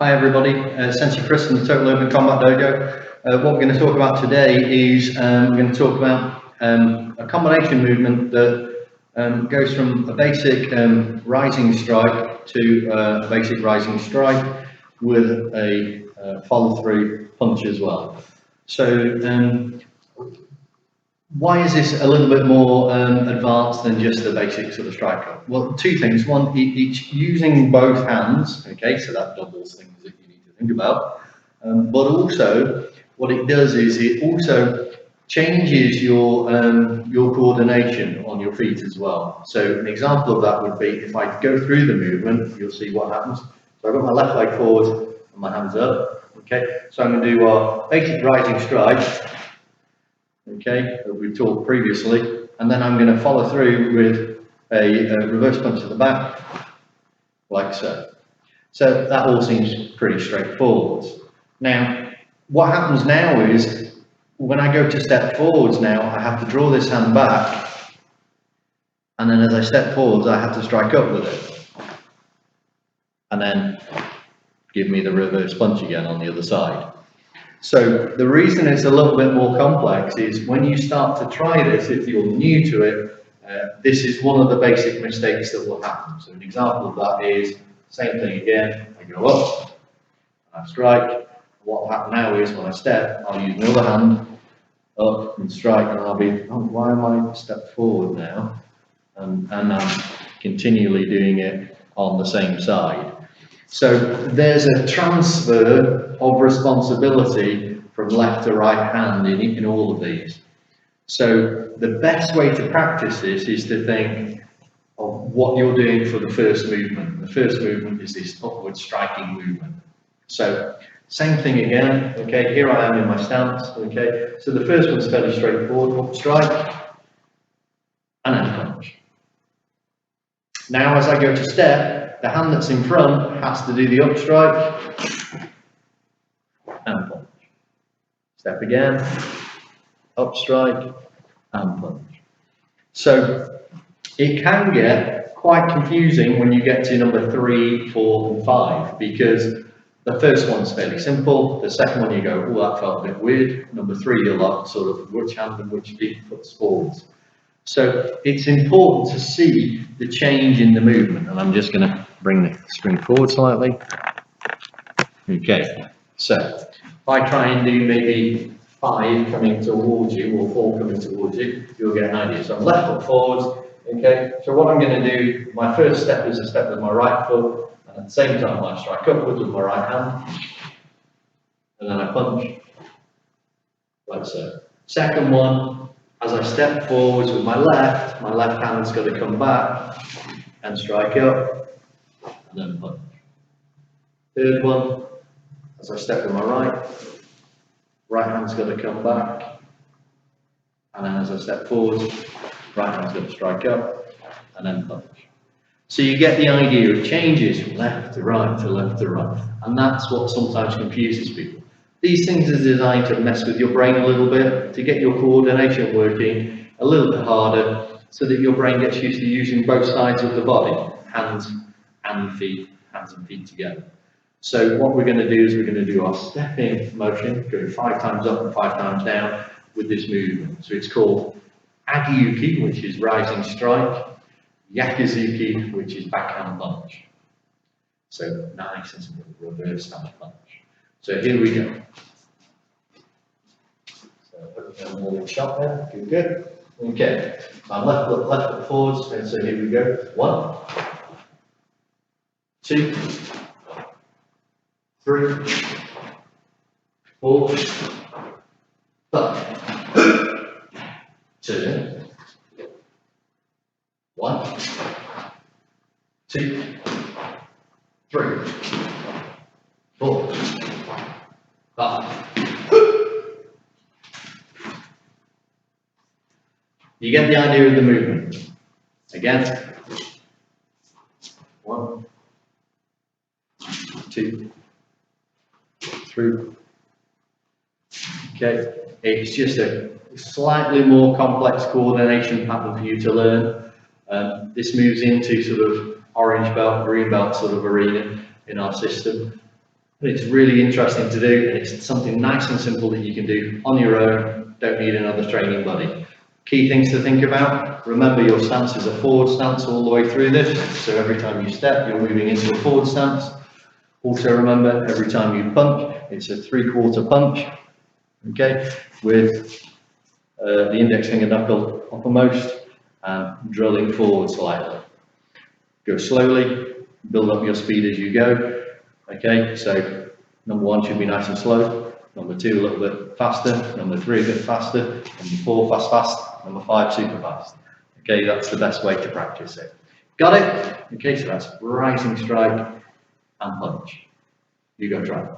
Hi everybody, Sensei Chris from the Total Urban Combat Dojo. What we're going to talk about today is we're going to talk about a combination movement that goes from a basic rising strike to a basic rising strike with a follow-through punch as well. So why is this a little bit more advanced than just the basic sort of strike up? Well, two things. One, it's using both hands, okay, so that doubles things that you need to think about. But also, what it does is it also changes your coordination on your feet as well. So an example of that would be if I go through the movement, you'll see what happens. So I've got my left leg forward and my hands up, okay. So I'm going to do our basic rising strike. Okay, that we've talked previously, and then I'm going to follow through with a reverse punch to the back, like so. So that all seems pretty straightforward. Now, what happens now is, when I go to step forwards now, I have to draw this hand back, and then as I step forwards, I have to strike up with it. And then give me the reverse punch again on the other side. So the reason it's a little bit more complex is when you start to try this, if you're new to it, this is one of the basic mistakes that will happen. So an example of that is, same thing again, I go up, I strike. What will happen now is when I step, I'll use my other hand up and strike, and I'll be, oh, why am I step forward now? And I'm continually doing it on the same side. So there's a transfer of responsibility from left to right hand in all of these. So the best way to practice this is to think of what you're doing for the first movement. The first movement is this upward striking movement. So same thing again, okay, here I am in my stance, okay. So the first one's fairly straightforward, up strike, and then punch. Now as I go to step, the hand that's in front has to do the up strike and punch. Step again, up strike and punch. So it can get quite confusing when you get to number 3, 4 and 5, because the first one's fairly simple, the second one you go, oh, that felt a bit weird, number 3 you're like sort of which hand and which feet puts forwards. So it's important to see the change in the movement, and I'm just going to bring the screen forward slightly. Okay, so if I try and do maybe 5 coming towards you or 4 coming towards you, you'll get an idea. So I'm left foot forwards, okay, so what I'm going to do, my first step is a step with my right foot, and at the same time I strike upwards with my right hand, and then I punch, like so. Second one, as I step forwards with my left hand's got to come back and strike up, and then punch. Third one, as I step with my right hand's got to come back, and then as I step forwards, right hand's got to strike up, and then punch. So you get the idea of changes from left to right to left to right, and that's what sometimes confuses people. These things are designed to mess with your brain a little bit, to get your coordination working a little bit harder, so that your brain gets used to using both sides of the body, hands and feet together. So what we're going to do is we're going to do our stepping motion, going 5 times up and 5 times down with this movement. So it's called Agiyuki, which is rising strike, Yakuzuki, which is backhand punch. So nice and simple, reverse hand punch. So here we go. So put a little shot there, good. Okay, my left foot forwards, and so here we go. 1, 2, 3, 4, 5. 2, 1, 2, 3, 4, 5. You get the idea of the movement. Again. 1, 2, 3. Okay, it's just a slightly more complex coordination pattern for you to learn. This moves into sort of orange belt, green belt sort of arena in our system. But it's really interesting to do, and it's something nice and simple that you can do on your own, don't need another training buddy. Key things to think about: remember your stance is a forward stance all the way through this, so every time you step, you're moving into a forward stance. Also remember, every time you punch, it's a 3/4 punch, okay, with the index finger knuckle uppermost and drilling forward slightly. Go slowly, build up your speed as you go. Okay, so number 1 should be nice and slow, number 2 a little bit faster, number 3 a bit faster, number 4 fast, number 5 super fast. Okay, that's the best way to practice it. Got it? Okay, so that's rising strike and punch. You go try it.